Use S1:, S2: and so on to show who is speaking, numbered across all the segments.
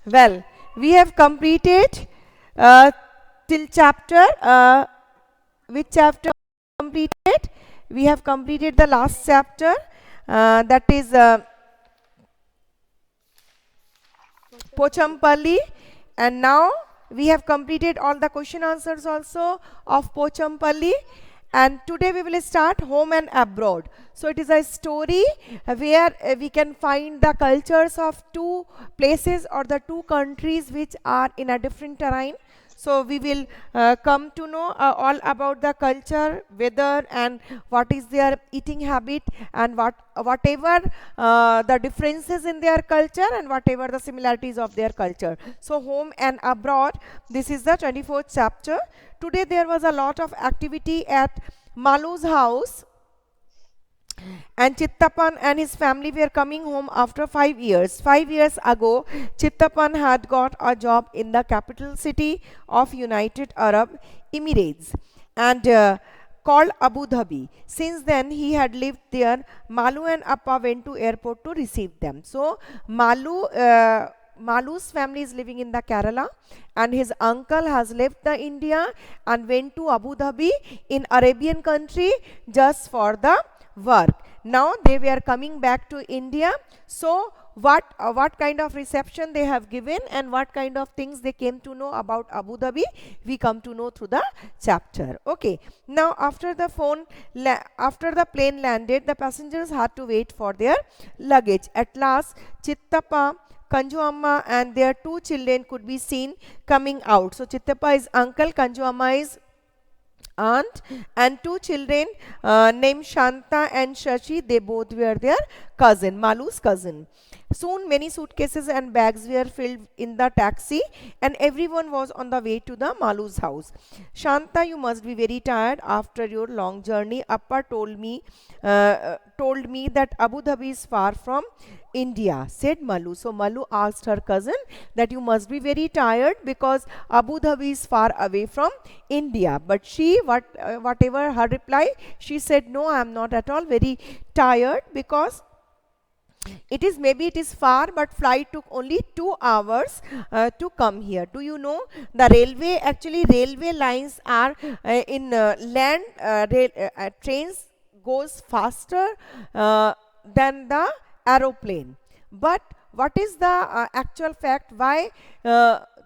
S1: Well, we have completed till chapter. Which chapter completed? We have completed the last chapter. That is Pochampalli, and now we have completed all the question answers also of Pochampalli. And today we will start home and abroad. So it is a story where we can find the cultures of two places or the two countries which are in a different terrain. So we will come to know all about the culture, weather, and what is their eating habit, and whatever the differences in their culture and whatever the similarities of their culture. So home and abroad. This is the 24th chapter. Today there was a lot of activity at Malu's house, and Chittapan and his family were coming home after 5 years. 5 years ago, Chittapan had got a job in the capital city of United Arab Emirates and called Abu Dhabi. Since then, he had lived there. Malu and Appa went to airport to receive them. So, Malu's family is living in the Kerala, and his uncle has left the India and went to Abu Dhabi in Arabian country just for the work. Now they were coming back to India. So what kind of reception they have given and what kind of things they came to know about Abu Dhabi, we come to know through the chapter. Okay. Now after the plane landed, the passengers had to wait for their luggage. At last, Chittappa, Kanju Amma and their two children could be seen coming out. So Chittappa is uncle, Kanju Amma is aunt, and two children named Shanta and Shashi. They both were their cousin, Malu's cousin. Soon many suitcases and bags were filled in the taxi, and everyone was on the way to the Malu's house. Shanta, you must be very tired after your long journey. Appa told me that Abu Dhabi is far from India, said Malu. So Malu asked her cousin that you must be very tired because Abu Dhabi is far away from India. But whatever her reply, she said, no, I am not at all very tired because maybe it is far, but flight took only 2 hours to come here. Do you know the railway lines are in land trains goes faster than the aeroplane. But what is the actual fact? Why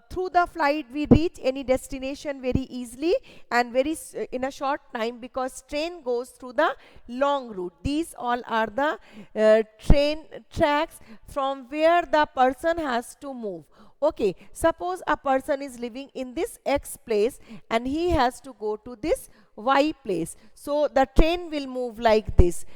S1: through the flight we reach any destination very easily and in a short time? Because train goes through the long route. These all are the train tracks from where the person has to move. Okay, suppose a person is living in this X place and he has to go to this Y place. So the train will move like this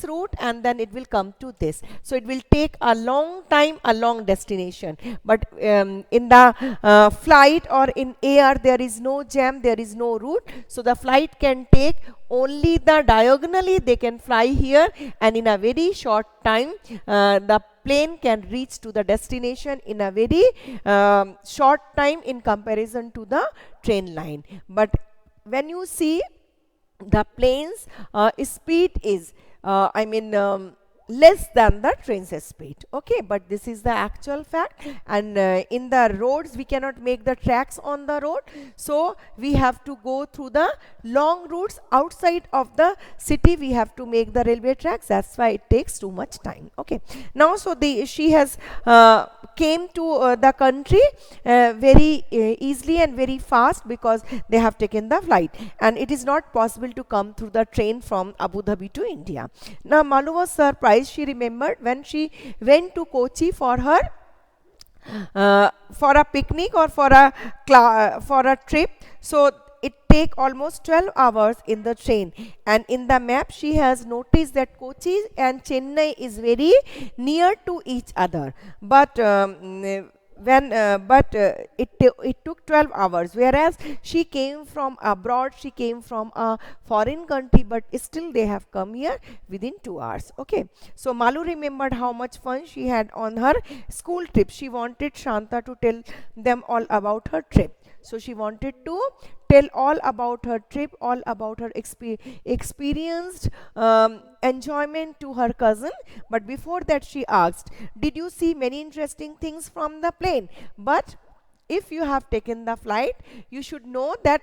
S1: route, and then it will come to this. So it will take a long time, a long destination. But in the flight or in air, there is no jam, there is no route. So the flight can take only the diagonally, they can fly here, and in a very short time the plane can reach to the destination in a very short time in comparison to the train line. But when you see the plane's speed is less than the train's speed. Okay, but this is the actual fact. And in the roads we cannot make the tracks on the road, so we have to go through the long routes outside of the city. We have to make the railway tracks. That's why it takes too much time. Okay, now so she has came to the country very easily and very fast because they have taken the flight, and it is not possible to come through the train from Abu Dhabi to India. Now Malu was surprised. She remembered when she went to Kochi for her for a picnic or for a trip. So it take almost 12 hours in the train, and in the map she has noticed that Kochi and Chennai is very near to each other. But it took 12 hours, whereas she came from abroad, she came from a foreign country, but still they have come here within 2 hours. Okay, so Malu remembered how much fun she had on her school trip. She wanted Shanta to tell them all about her trip. So she wanted to tell all about her trip, all about her experienced enjoyment to her cousin. But before that she asked, did you see many interesting things from the plane? But if you have taken the flight, you should know that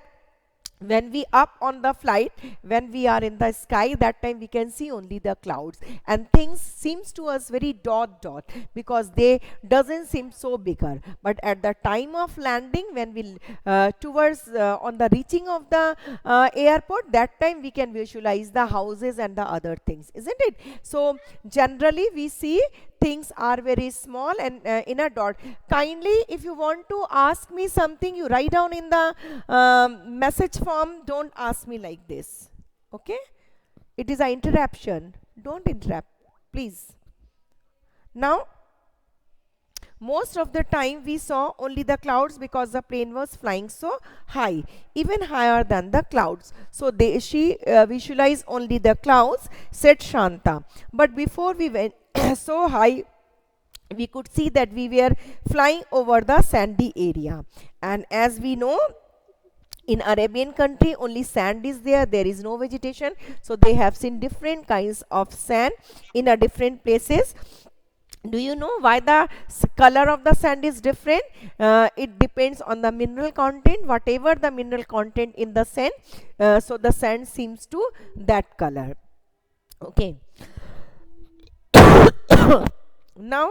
S1: when we up on the flight, when we are in the sky, that time we can see only the clouds, and things seems to us very dot because they doesn't seem so bigger. But at the time of landing, when we towards on the reaching of the airport, that time we can visualize the houses and the other things, isn't it? So generally we see things are very small and in a dot. Kindly, if you want to ask me something, you write down in the message form. Don't ask me like this, okay? It is an interruption. Don't interrupt, please. Now, most of the time we saw only the clouds because the plane was flying so high, even higher than the clouds. So she visualized only the clouds, said Shanta. But before we went so high, we could see that we were flying over the sandy area. And as we know, in Arabian country only sand is there, there is no vegetation. So they have seen different kinds of sand in a different places. Do you know why the color of the sand is different? It depends on the mineral content. Whatever the mineral content in the sand, so the sand seems to that color. Okay. Now,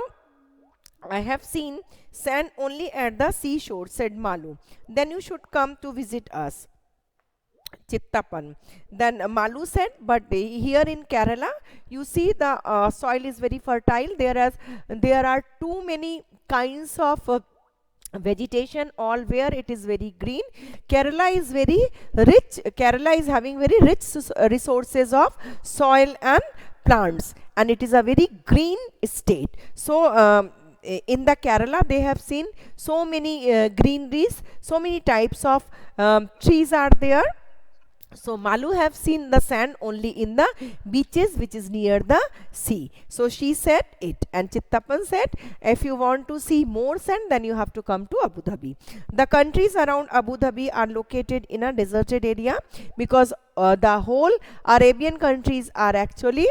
S1: I have seen sand only at the seashore, said Malu. Then you should come to visit us, Chittapan. Then Malu said, but here in Kerala, you see the soil is very fertile. There are too many kinds of vegetation, all where it is very green. Kerala is very rich. Kerala is having very rich resources of soil and plants, and it is a very green state. So in the Kerala they have seen so many greeneries, so many types of trees are there. So Malu have seen the sand only in the beaches which is near the sea. So she said it, and Chittapan said, if you want to see more sand, then you have to come to Abu Dhabi. The countries around Abu Dhabi are located in a deserted area because the whole Arabian countries are actually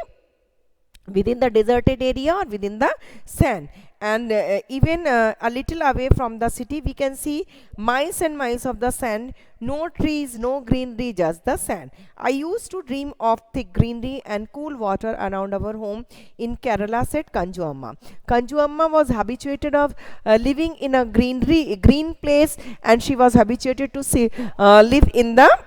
S1: within the deserted area or within the sand. And even a little away from the city, we can see miles and miles of the sand, no trees, no greenery, just the sand. I used to dream of thick greenery and cool water around our home in Kerala, said Kanju Amma. Kanju Amma was habituated of living in a green place, and she was habituated to live in the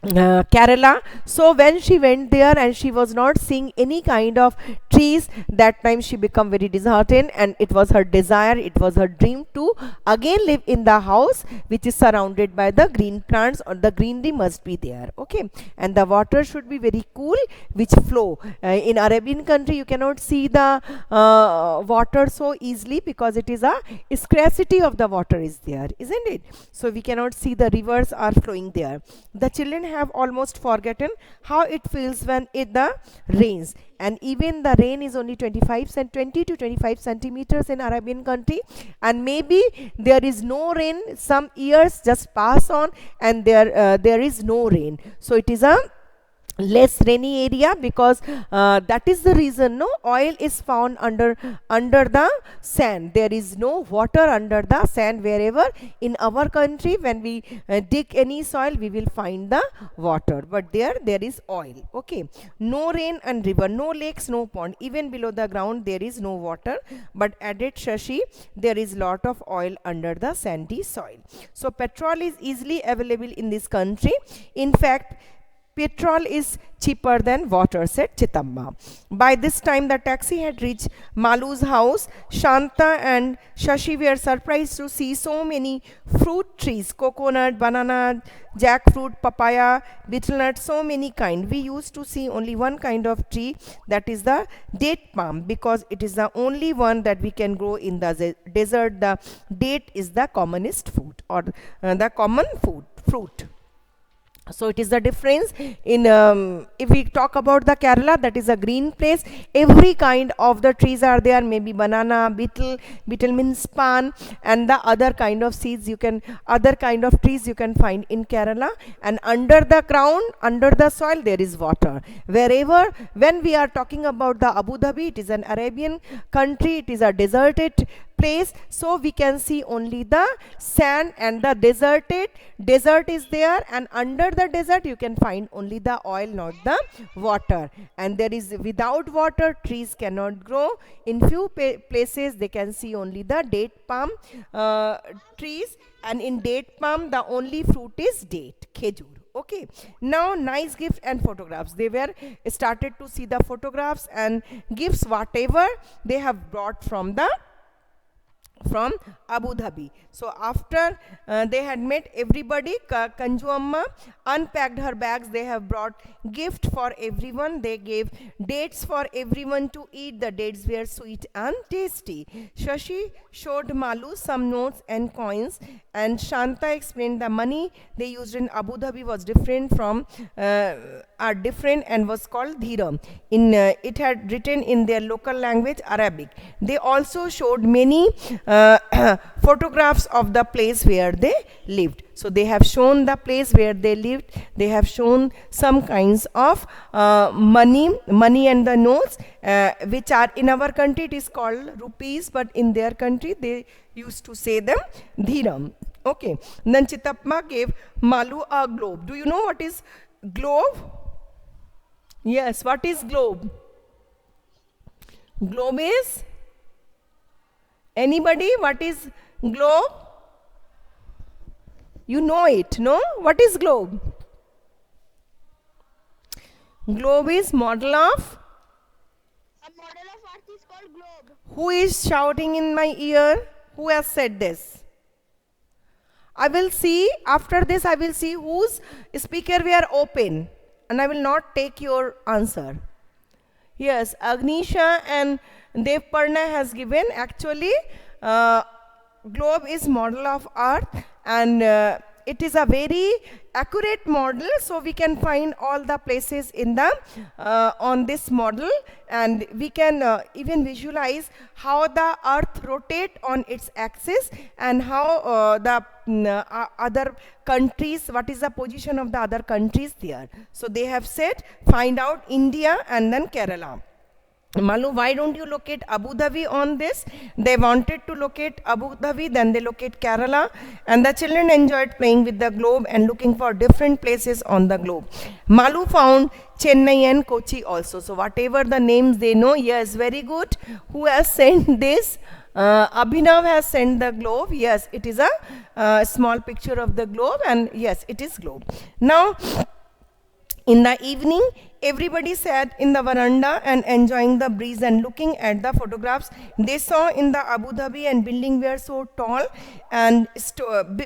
S1: Kerala. So when she went there and she was not seeing any kind of trees, that time she became very disheartened, and it was her desire, it was her dream to again live in the house which is surrounded by the green plants, or the greenery must be there, okay? And the water should be very cool, which flow. In Arabian country you cannot see the water so easily because it is a scarcity of the water is there, isn't it? So we cannot see the rivers are flowing there. The children have almost forgotten how it feels when it rains, and even the rain is only 20 to 25 centimeters in Arabian country, and maybe there is no rain, some years just pass on and there is no rain. So it is a less rainy area because that is the reason no oil is found under the sand. There is no water under the sand. Wherever in our country when we dig any soil, we will find the water, but there is oil, okay? No rain and river, no lakes, no pond, even below the ground there is no water. But added Shashi, there is lot of oil under the sandy soil. So petrol is easily available in this country. In fact, petrol is cheaper than water, said Chitamma. By this time the taxi had reached Malu's house. Shanta and Shashi were surprised to see so many fruit trees, coconut, banana, jackfruit, papaya, betel nut, so many kind. We used to see only one kind of tree, that is the date palm, because it is the only one that we can grow in the desert. The date is the commonest food, or the common fruit. So it is the difference in if we talk about the Kerala, that is a green place. Every kind of the trees are there, maybe banana, beetle means pan, and the other kind of seeds you can, other kind of trees you can find in Kerala. And under the ground, under the soil, there is water. Wherever, when we are talking about the Abu Dhabi, it is an Arabian country, it is a deserted place, so we can see only the sand and the desert is there, and under the desert you can find only the oil, not the water. And there is, without water trees cannot grow. In few places they can see only the date palm trees, and in date palm the only fruit is date, khejur. Okay, now nice gifts and photographs. They were started to see the photographs and gifts, whatever they have brought from Abu Dhabi. So after they had met everybody, Kanju Amma unpacked her bags. They have brought gift for everyone. They gave dates for everyone to eat. The dates were sweet and tasty. Shashi showed Malu some notes and coins, and Shanta explained the money they used in Abu Dhabi was different from are different and was called Dhiram. In it had written in their local language, Arabic. They also showed many photographs of the place where they lived. So they have shown the place where they lived. They have shown some kinds of money and the notes, which are in our country it is called rupees, but in their country they used to say them Dhiram. Okay. Then Chitapma gave Malu a globe. Do you know what is globe? Yes, what is globe? Globe is, anybody, what is globe? You know it, no? What is globe? Globe is model of?
S2: A model of earth is called globe.
S1: Who is shouting in my ear? Who has said this? I will see, after this I will see whose speaker we are open, and I will not take your answer. Yes, Agnisha and Devparna has given. Actually, globe is model of earth, and it is a very accurate model, so we can find all the places in the on this model, and we can even visualize how the earth rotate on its axis, and how the other countries, what is the position of the other countries there. So they have said find out India and then Kerala. Malu, why don't you locate Abu Dhabi on this? They wanted to locate Abu Dhabi, then they locate Kerala, and the children enjoyed playing with the globe and looking for different places on the globe. Malu found Chennai and Kochi also. So whatever the names they know, yes, very good. Who has sent this? Abhinav has sent the globe. Yes, it is a small picture of the globe, and yes, it is globe. Now, in the evening, everybody sat in the veranda and enjoying the breeze and looking at the photographs they saw in the Abu Dhabi, and buildings were so tall, and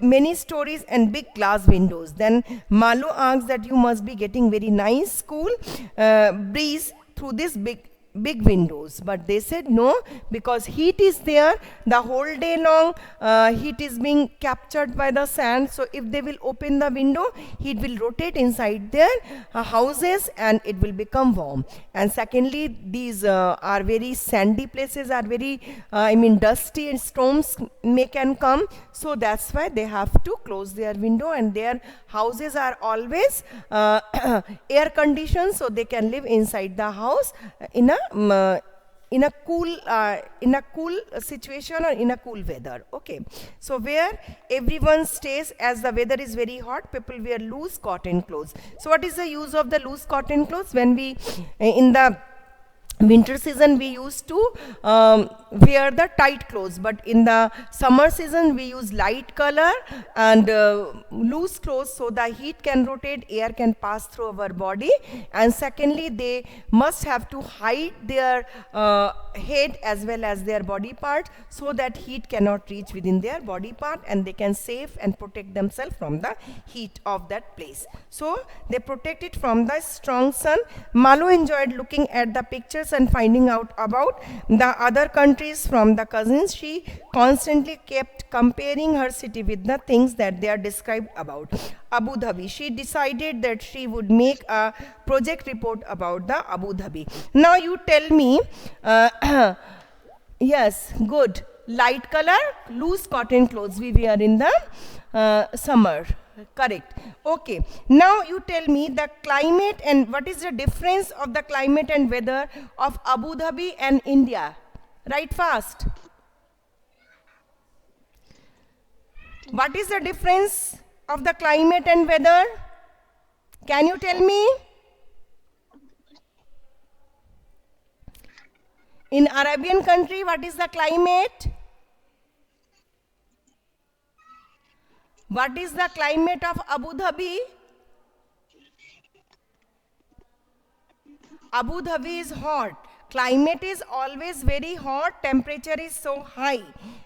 S1: many stories and big glass windows. Then Malu asked that you must be getting very nice cool breeze through this big windows, but they said no, because heat is there the whole day long. Heat is being captured by the sand, so if they will open the window, heat will rotate inside their houses and it will become warm. And secondly, these are very sandy places, are very dusty, and storms can come, so that's why they have to close their window, and their houses are always air conditioned, so they can live inside the house in a cool situation or in a cool weather. Okay, so where everyone stays, as the weather is very hot, people wear loose cotton clothes. So what is the use of the loose cotton clothes? When we in the winter season we used to wear the tight clothes, but in the summer season we use light color and loose clothes, so the heat can rotate, air can pass through our body. And secondly, they must have to hide their head as well as their body part, so that heat cannot reach within their body part, and they can save and protect themselves from the heat of that place. So they protect it from the strong sun. Malu enjoyed looking at the pictures details and finding out about the other countries from the cousins. She constantly kept comparing her city with the things that they are described about. Abu Dhabi. She decided that she would make a project report about the Abu Dhabi. Now you tell me, yes, good. Light color, loose cotton clothes we wear in the summer. Correct. Okay. Now you tell me the climate and what is the difference of the climate and weather of Abu Dhabi and India. Right fast. What is the difference of the climate and weather? Can you tell me? In Arabian country, what is the climate? What is the climate of Abu Dhabi? Abu Dhabi is hot. Climate is always very hot. Temperature is so high.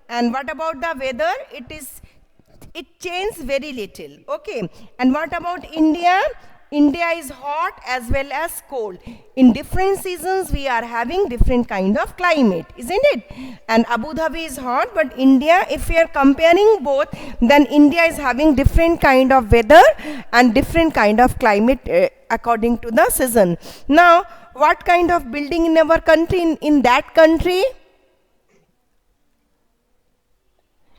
S1: And what about the weather? It changes very little. Okay. And what about India? India is hot as well as cold. In different seasons, we are having different kind of climate, isn't it? And Abu Dhabi is hot, but India, if we are comparing both, then India is having different kind of weather and different kind of climate according to the season. Now, what kind of building in our country, in that country?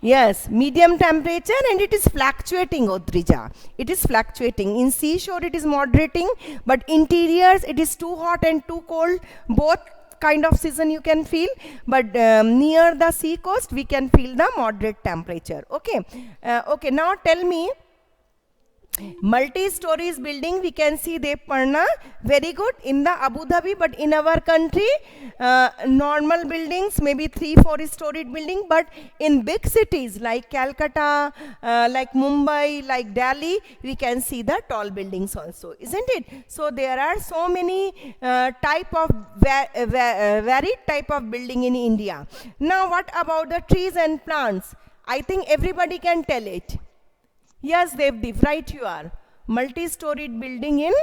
S1: Yes, medium temperature and it is fluctuating, Odrija. It is fluctuating. In seashore it is moderating, but interiors it is too hot and too cold. Both kind of season you can feel, but near the sea coast we can feel the moderate temperature. Okay, okay. Now tell me, multi-stories building we can see Devparna, very good in the Abu Dhabi, but in our country normal buildings, maybe 3-4 storied building, but in big cities like Calcutta, like Mumbai, like Delhi, we can see the tall buildings also, isn't it? So there are so many type of varied type of building in India. Now what about the trees and plants? I think everybody can tell it. Yes, Devdeep, right you are. Multi-storied building in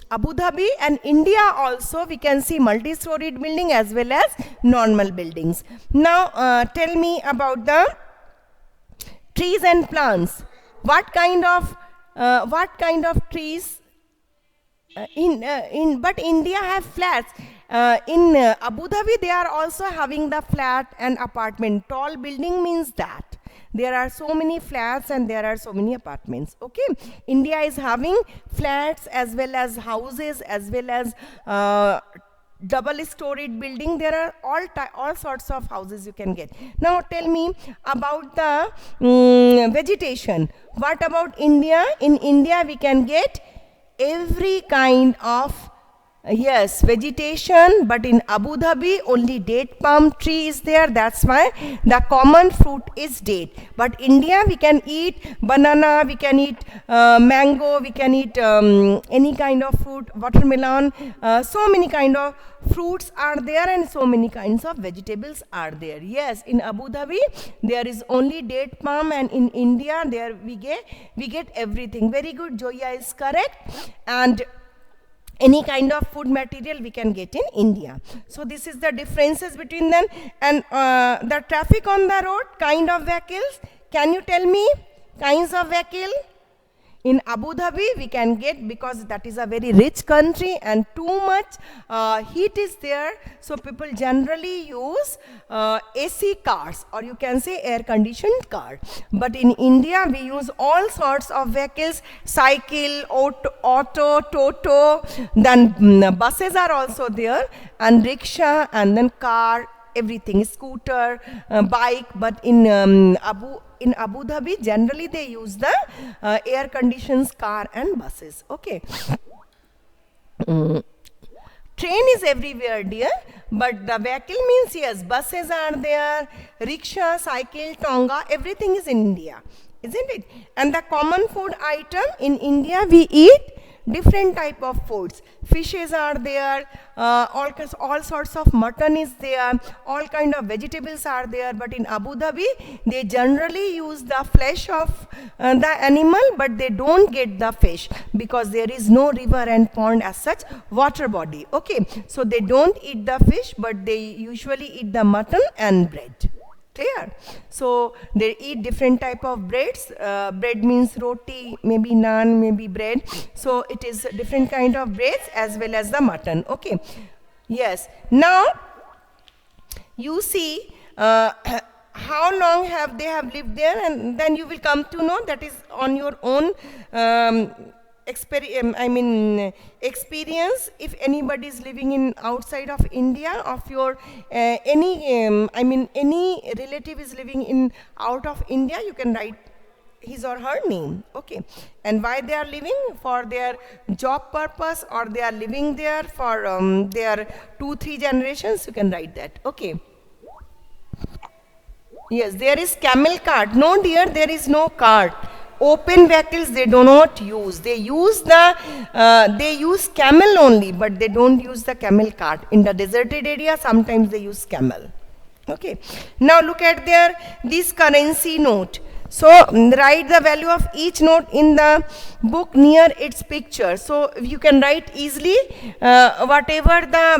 S1: Abu Dhabi and India also we can see multi-storied building as well as normal buildings. Now tell me about the trees and plants. What kind of trees? But India have flats. In Abu Dhabi they are also having the flat and apartment. Tall building means that there are so many flats and there are so many apartments. Okay, India is having flats as well as houses as well as double-storied building. There are all sorts of houses you can get. Now tell me about the vegetation. What about India? In India we can get every kind of yes, vegetation, but in Abu Dhabi only date palm tree is there. That's why the common fruit is date. But India we can eat banana, we can eat mango, we can eat any kind of fruit, watermelon. So many kind of fruits are there and so many kinds of vegetables are there. Yes, in Abu Dhabi there is only date palm, and in India there we get everything. Very good, Joya is correct. And any kind of food material we can get in India. So this is the differences between them. And the traffic on the road, kind of vehicles. Can you tell me kinds of vehicle? In Abu Dhabi we can get, because that is a very rich country and too much heat is there, so people generally use AC cars, or you can say air conditioned car. But in India we use all sorts of vehicles, cycle, auto, toto, then buses are also there, and rickshaw, and then car, everything, scooter, bike. But in Abu Dhabi generally they use the air conditions car and buses. Okay. Train is everywhere, dear, but the vehicle means yes, buses are there, rickshaw, cycle, tonga, everything is in India, isn't it? And the common food item in India we eat different type of foods. Fishes are there, all sorts of mutton is there, all kind of vegetables are there. But in Abu Dhabi, they generally use the flesh of the animal, but they don't get the fish because there is no river and pond as such water body. Okay, so they don't eat the fish, but they usually eat the mutton and bread. Clear? So they eat different type of breads. Bread means roti, maybe naan, maybe bread. So it is different kind of breads as well as the mutton. Okay. Yes. Now you see how long have they have lived there, and then you will come to know that is on your own experience. If anybody is living in outside of India, of your any relative is living in out of India, you can write his or her name. Okay, and why they are living, for their job purpose, or they are living there for their 2-3 generations, you can write that. Okay. Yes, there is camel cart. No dear, there is no cart. Open vehicles they do not use. They use camel only, but they don't use the camel cart. In the deserted area, sometimes they use camel. Okay. Now look at this currency note. So write the value of each note in the book near its picture. So you can write easily whatever the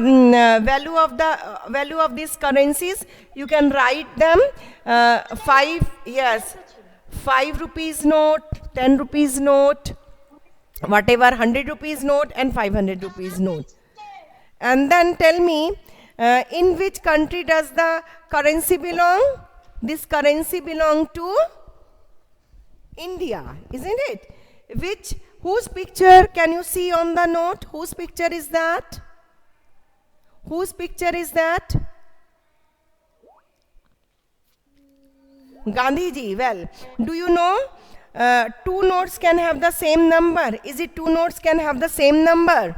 S1: value of these currencies. You can write them 5 rupees note, 10 rupees note, whatever 100 rupees note and 500 rupees note. And then tell me in which country does the currency belong? This currency belong to India, isn't it? Whose picture can you see on the note? Whose picture is that? Whose picture is that? Gandhiji. Well, do you know 2 notes can have the same number? Is it 2 notes can have the same number?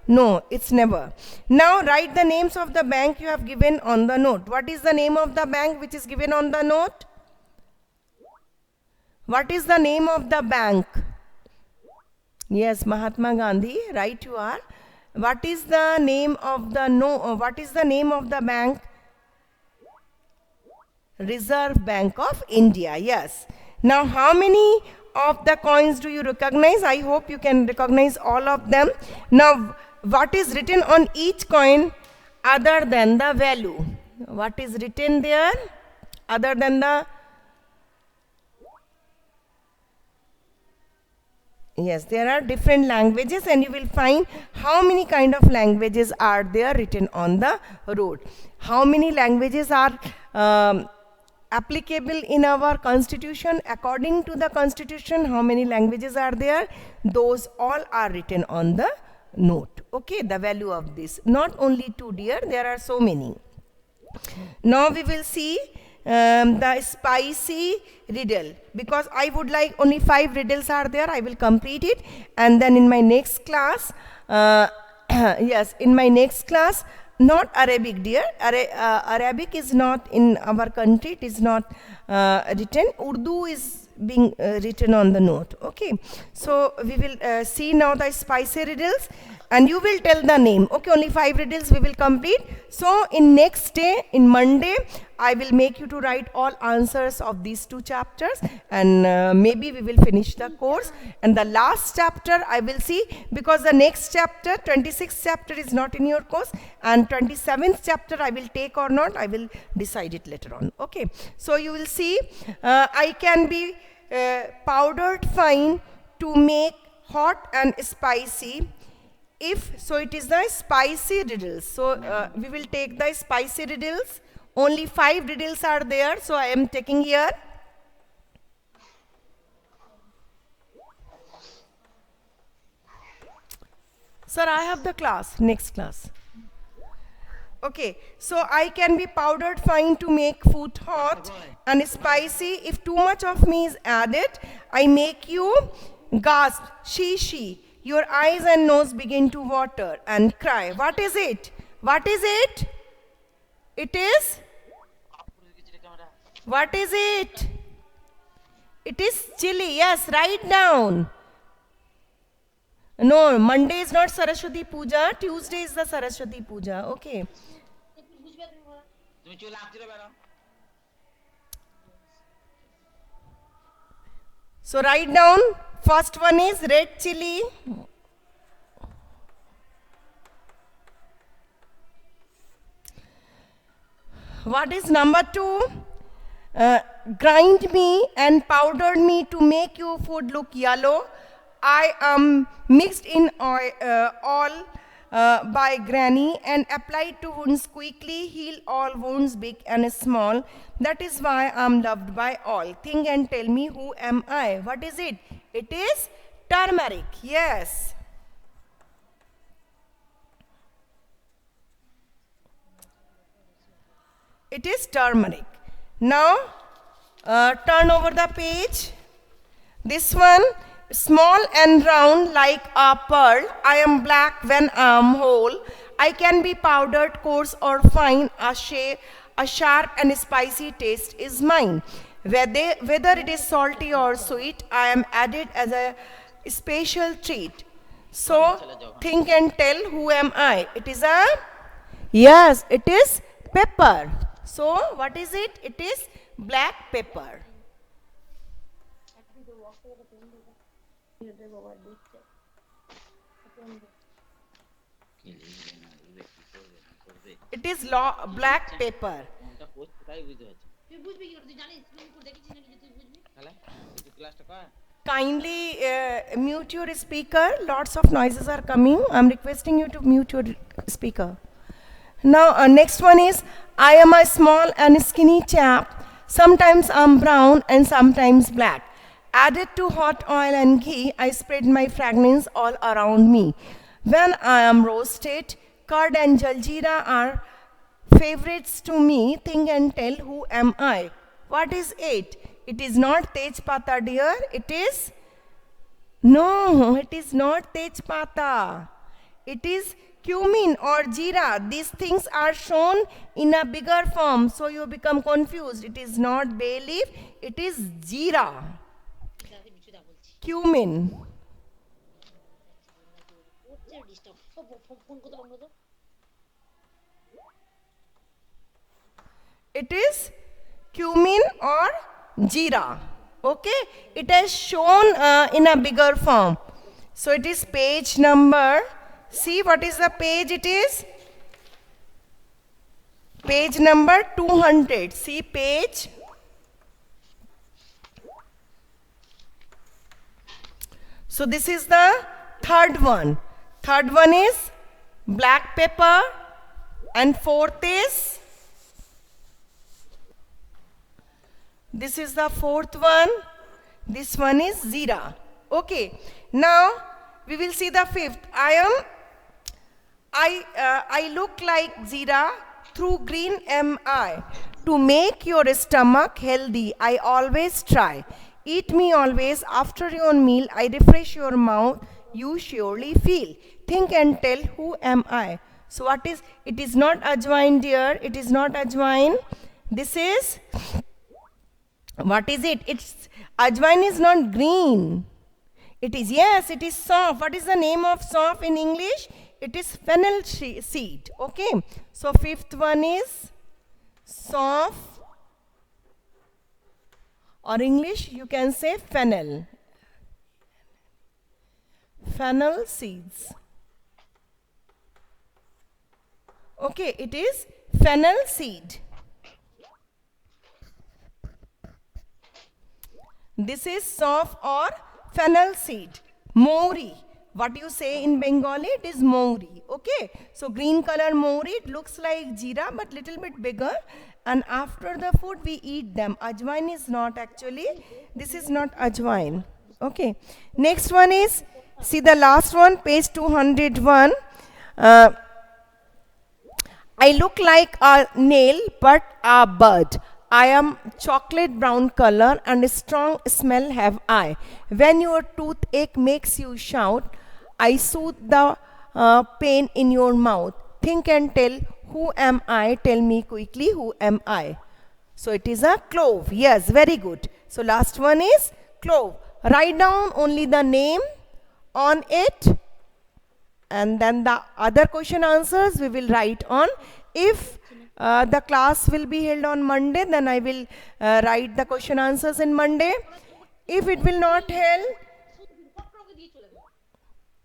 S1: No, it's never. Now write the names of the bank you have given on the note. What is the name of the bank which is given on the note? What is the name of the bank? Yes, Mahatma Gandhi, right you are. What is the name of the what is the name of the bank? Reserve Bank of India. Yes. Now how many of the coins do you recognize? I hope you can recognize all of them. Now what is written on each coin other than the value? What is written there other than the... Yes, there are different languages, and you will find how many kind of languages are there written on the road. How many languages are applicable in our constitution? According to the constitution, how many languages are there? Those all are written on the note. Okay, the value of this. Not only 2 dear, there are so many. Now we will see the spicy riddle, because I would like only 5 riddles are there. I will complete it, and then in my next class, yes, in my next class, not Arabic dear, Arabic is not in our country, it is not written. Urdu is being written on the note. Okay, so we will see now the spicy riddles, and you will tell the name. Okay, only 5 riddles we will complete. So in next day, in Monday, I will make you to write all answers of these 2 chapters, and maybe we will finish the course. And the last chapter I will see, because the next chapter, 26th chapter, is not in your course, and 27th chapter I will take or not, I will decide it later on. Okay, so you will see I can be powdered fine to make hot and spicy. So it is the spicy riddles. So we will take the spicy riddles. Only 5 riddles are there, so I am taking here. Sir, I have the class, next class. Okay, so I can be powdered fine to make food hot and spicy. If too much of me is added, I make you gasp, she. Your eyes and nose begin to water and cry. What is it? What is it? It is? What is it? It is chili. Yes, write down. No, Monday is not Saraswati Puja. Tuesday is the Saraswati Puja. Okay. So write down. First one is red chili. What is number 2? Grind me and powdered me to make your food look yellow. I am mixed in oil, all by granny and applied to wounds quickly, heal all wounds big and small. That is why I am loved by all. Think and tell me, who am I? What is it? It is turmeric. Yes. It is turmeric. Now, turn over the page. This one, small and round like a pearl. I am black when I am whole. I can be powdered, coarse or fine. A sharp and spicy taste is mine. Whether it is salty or sweet, I am added as a special treat. So, think and tell, who am I? It is a, yes, it is pepper. So, what is it? It is black pepper. It is black pepper. Kindly mute your speaker. Lots of noises are coming. I'm requesting you to mute your speaker. Now, next one is, I am a small and skinny chap. Sometimes I'm brown and sometimes black. Added to hot oil and ghee, I spread my fragrance all around me. When I am roasted, curd and jaljeera are favorites to me. Think and tell, who am I? What is it? It is not Tej Pata, dear. It is, no, it is not Tej Pata. It is cumin or jeera. These things are shown in a bigger form, so you become confused. It is not bay leaf, it is jeera. Cumin. It is cumin or jeera. Okay, it is shown in a bigger form. So it is page number, see what is the page it is? Page number 200. See page. So this is the third one. Third one is black pepper and fourth is, this is the fourth one. This one is jeera. Okay. Now we will see the fifth. I look like jeera, through green am I. To make your stomach healthy, I always try. Eat me always after your meal. I refresh your mouth. You surely feel. Think and tell, who am I? So what is? It is not ajwain, dear. It is not ajwain. This is, what is it? It's ajwain is not green. It is, yes, it is soft. What is the name of soft in English? It is fennel seed. Okay. So fifth one is soft, or English you can say fennel. Fennel seeds. Okay, it is fennel seed. This is soft or fennel seed. Mohri. What you say in Bengali, it is mohri. Okay. So green color mohri, it looks like jeera but little bit bigger. And after the food we eat them. Ajwain is not actually. This is not ajwain. Okay. Next one is, see the last one, page 201. I look like a nail but a bud. I am chocolate brown color and strong smell have I. When your toothache makes you shout, I soothe the pain in your mouth. Think and tell, who am I? Tell me quickly, who am I? So it is a clove. Yes, very good. So last one is clove. Write down only the name on it and then the other question answers we will write on. If the class will be held on Monday, then I will write the question answers in Monday. If it will not held,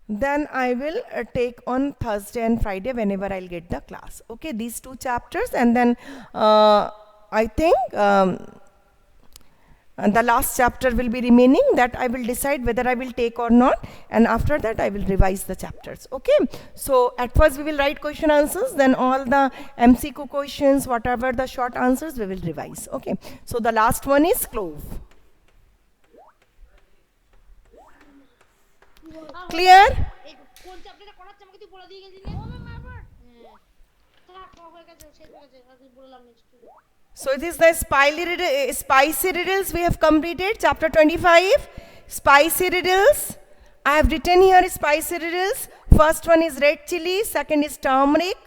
S1: then I will take on Thursday and Friday whenever I'll get the class. Okay, these two chapters, and then I think and the last chapter will be remaining, that I will decide whether I will take or not, and after that I will revise the chapters. Okay, so at first we will write question answers, then all the MCQ questions, whatever the short answers, we will revise. Okay, so the last one is clove. Clear?
S3: কোন চ্যাপ্টারটা করাচ্ছে আমাকে তুই বলে দিয়ে গেছিস ও ma'am আবার হ্যাঁ হয়ে গেছে শেষ হয়ে গেছে আমি বললাম next
S1: So it is the spicy riddles we have completed, chapter 25, spicy riddles. I have written here spicy riddles. First one is red chili, second is turmeric,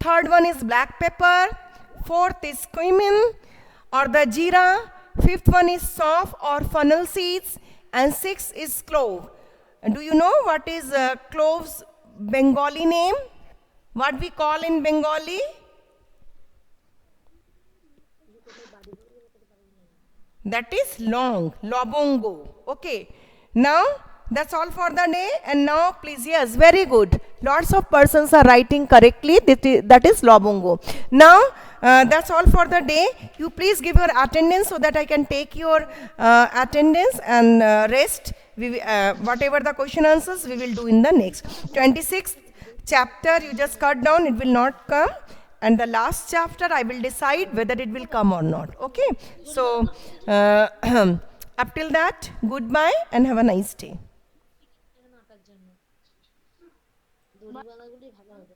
S1: third one is black pepper, fourth is cumin or the jeera, fifth one is soft or funnel seeds, and sixth is clove. And do you know what is clove's Bengali name? What we call in Bengali? That is long, lobongo. Okay, now that's all for the day. And now please, yes, very good, lots of persons are writing correctly. That is lobongo. Now that's all for the day. You please give your attendance so that I can take your attendance, and rest whatever the question answers we will do in the next 26th chapter. You just cut down, it will not come, and the last chapter I will decide whether it will come or not. Okay, so up till that, goodbye and have a nice day.
S3: দড়ি বানাগুলি ভালো হবে